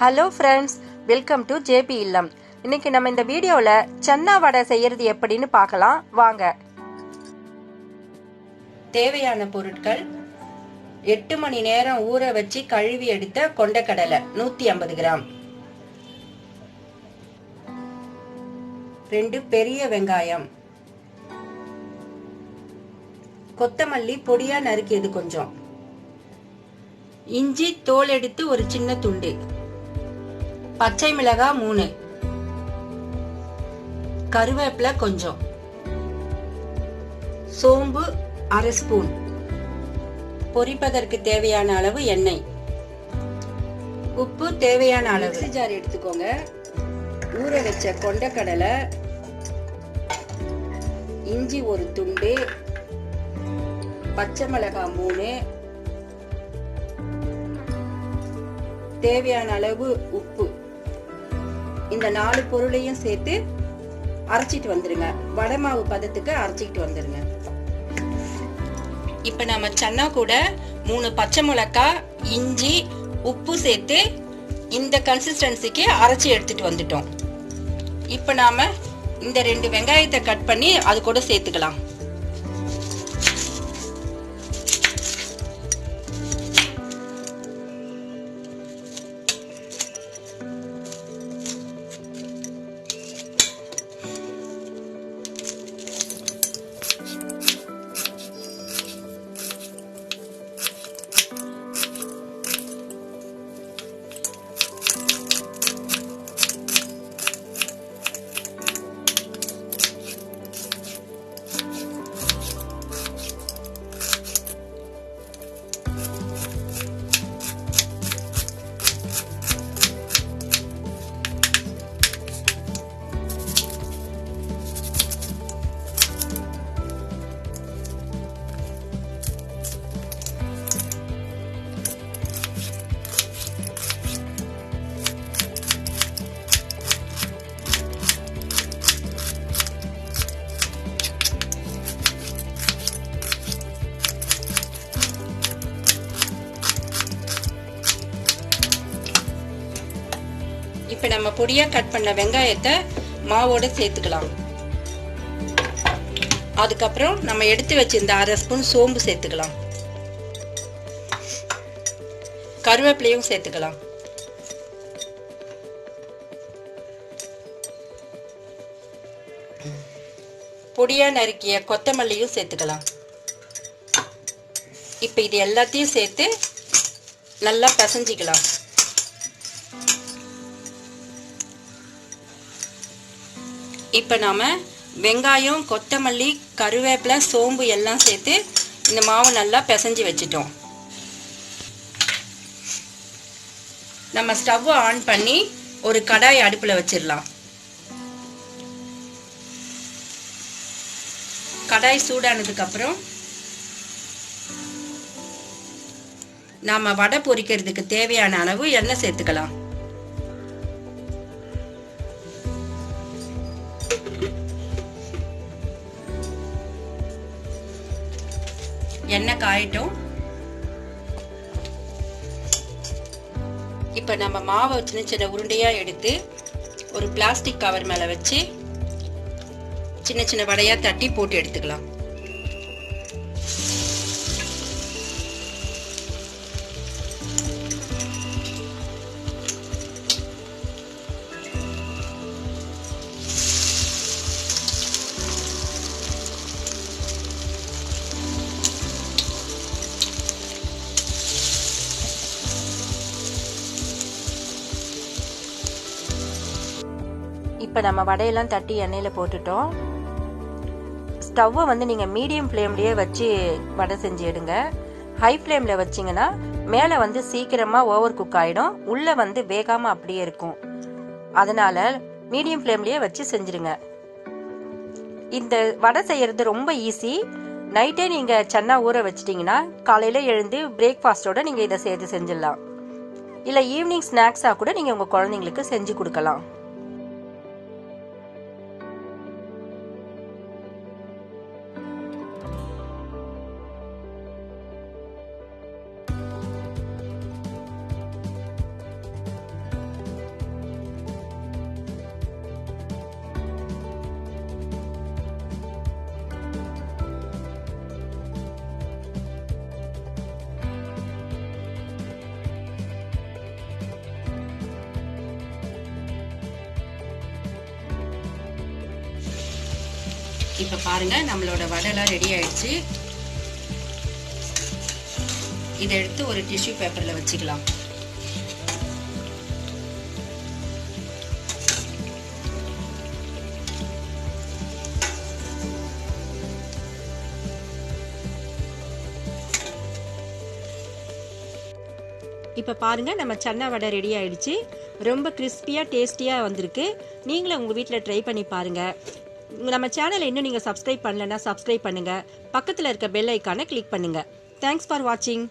Hello friends, welcome to JP இல்லம். இன்னைக்கு நம்ம இந்த வீடியோவில் சன்னா வடை செய்யறது எப்படின்னு பார்க்கலாம் வாங்க. தேவையான பொருட்கள்: 8 மணி நேரம் ஊற வச்சு கழுவி எடுத்த கொண்டக்கடலை 150 கிராம், 2 பெரிய வெங்காயம், கொத்தமல்லி பொடியா நறுக்கியது கொஞ்சம், இஞ்சி தோல் எடுத்து ஒரு சின்ன துண்டு, பச்சை மிளகாய் 3, கருவேப்பிலை கொஞ்சம், சோம்பு அரை ஸ்பூன், பொரிப்பதற்கு தேவையான அளவு எண்ணெய், உப்பு தேவையான அளவு. மிக்ஸி ஜார் எடுத்துக்கோங்க. ஊற வச்ச கொண்டக்கடலை, இஞ்சி ஒரு துண்டு, பச்சை மிளகாய் 3, தேவையான அளவு உப்பு. இந்த 4 பொருளையும் சேர்த்து அரைச்சிட்டு வந்துருங்க. வடை மாவு பதத்துக்கு அரைச்சிட்டு வந்துருங்க. இப்ப நம்ம சன்னா கூட 3 பச்சை மிளகாய், இஞ்சி, உப்பு சேர்த்து இந்த கன்சிஸ்டன்சிக்கு அரைச்சி எடுத்துட்டு வந்துட்டோம். இப்ப நாம இந்த 2 வெங்காயத்தை கட் பண்ணி அது கூட சேர்த்துக்கலாம். இப்ப நம்ம பொடியா கட் பண்ண வெங்காயத்தை மாவோட சேர்த்துக்கலாம். அதுக்கப்புறம் நம்ம எடுத்து வச்சிருந்த அரை ஸ்பூன் சோம்பு சேர்த்துக்கலாம். கருவேப்பிலையும் சேர்த்துக்கலாம். பொடியா நறுக்கிய கொத்தமல்லியும் சேர்த்துக்கலாம். இப்ப இது எல்லாத்தையும் சேர்த்து நல்லா பிசைஞ்சிக்கலாம். இப்போ நாம வெங்காயம், கொத்தமல்லி, கருவேப்பிலை, சோம்பு எல்லாம் சேர்த்து இந்த மாவு நல்லா பிசைஞ்சு வச்சிட்டோம். நம்ம ஸ்டவ் ஆன் பண்ணி ஒரு கடாய் அடுப்புல வச்சிடலாம். கடாய் சூடானதுக்கு அப்புறம் நாம வடை பொரிக்கிறதுக்கு தேவையான அளவு எண்ணெய் சேர்த்துக்கலாம். எண்ணெய் காயட்டும். இப்ப நம்ம மாவை சின்ன சின்ன உருண்டையா எடுத்து ஒரு பிளாஸ்டிக் கவர் மேல வச்சு சின்ன சின்ன வடையா தட்டி போட்டு எடுத்துக்கலாம். இப்போ நம்ம வடையெல்லாம் தட்டி எண்ணெயில் போட்டுட்டோம். ஸ்டவ்வை நீங்கள் மீடியம் ஃப்ளேம்லேயே வச்சு வடை செஞ்சு எடுங்க. ஹை ஃப்ளேமில் வச்சிங்கன்னா மேலே சீக்கிரமாக ஓவர் குக் ஆகிடும், உள்ளே வேகாமல் அப்படியே இருக்கும். அதனால் மீடியம் ஃப்ளேம்லேயே வச்சு செஞ்சுருங்க. இந்த வடை செய்கிறது ரொம்ப ஈஸி. நைட்டே நீங்கள் சன்னா ஊற வச்சிட்டிங்கன்னா காலையில் எழுந்து பிரேக்ஃபாஸ்ட்டோட நீங்கள் இதை சேர்த்து செஞ்சிடலாம். இல்லை ஈவினிங் ஸ்நாக்ஸாக கூட நீங்கள் உங்கள் குழந்தைங்களுக்கு செஞ்சு கொடுக்கலாம். இப்போ பாருங்கள் நம்மளோட வடைலாம் ரெடி ஆயிடுச்சு. இதை எடுத்து ஒரு டிஷ்யூ பேப்பரில் வச்சுக்கலாம். இப்போ பாருங்கள் நம்ம சன்னா வடை ரெடி ஆயிடுச்சு. ரொம்ப கிறிஸ்பியாக டேஸ்டியாக வந்திருக்கு. நீங்களும் உங்கள் வீட்டில் ட்ரை பண்ணி பாருங்கள். நம்ம சேனலை இன்னும் நீங்கள் சப்ஸ்கிரைப் பண்ணலைன்னா சப்ஸ்கிரைப் பண்ணுங்கள். பக்கத்தில் இருக்க பெல் ஐக்கானை கிளிக் பண்ணுங்கள். தேங்க்ஸ் ஃபார் வாட்சிங்.